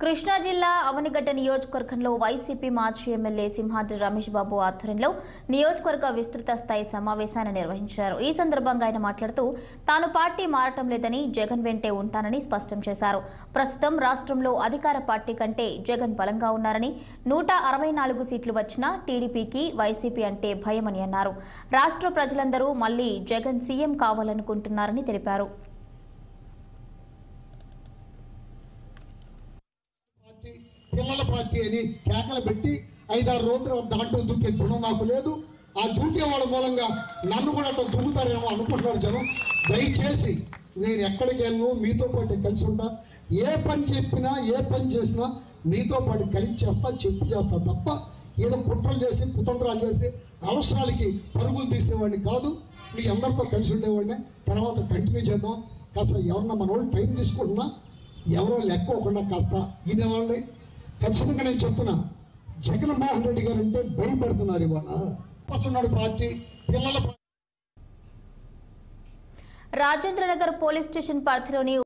కృష్ణా జిల్లా అవనిగడ్డ నియోజకవర్గంలో వైసీపీ మాజీ ఎమ్మెల్యే సింహాద్రి రమేష్ బాబు ఆధ్వర్యంలో నియోజకవర్గ విస్తృత స్థాయి సమావేశాన్ని నిర్వహించారు. ఈ సందర్భంగా ఆయన మాట్లాడుతూ తాను పార్టీ మారటం లేదని జగన్ వెంటే ఉంటానని స్పష్టం చేశారు. ప్రస్తుతం రాష్ట్రంలో అధికార పార్టీ కంటే జగన్ బలంగా ఉన్నారని 164 సీట్లు వచ్చినా టీడీపీకి వైసీపీ అంటే భయమని అన్నారు. రాష్ట్ర ప్రజలందరూ మళ్లీ జగన్ సీఎం కావాలనుకుంటున్నారని తెలిపారు. పిల్లల పార్టీ అని కేకలు పెట్టి 5-6 రోజులు దాంట్లో దూకే గుణం నాకు లేదు. ఆ దూకే వాళ్ళ మూలంగా నన్ను కూడా అట్లా దూకుతారేమో అనుకుంటున్నారు జనం. దయచేసి నేను ఎక్కడికి వెళ్ళను, మీతో పాటు కలిసి ఉంటా. ఏ పని చెప్పినా ఏ పని చేసినా మీతో పాటు కలిసి చేస్తా, చెప్పి చేస్తా తప్ప ఏదో కుట్రలు చేసి కుతంత్రాలు చేసి అవసరాలకి పరుగులు తీసేవాడిని కాదు. మీ అందరితో కలిసి ఉండేవాడిని. తర్వాత కంటిన్యూ చేద్దాం. కాస్త ఎవరన్నా మన వాళ్ళు టైం తీసుకుంటున్నా ఎవరో లెక్కోకుండా కాస్త ఈయనవాళ్ళని ఖచ్చితంగా నేను చెప్తున్నా. జగన్మోహన్ రెడ్డి గారు అంటే భయపడుతున్నారు ఇవాళ పార్టీ పిల్లల. రాజేంద్రనగర్ పోలీస్ స్టేషన్ పరిధిలోని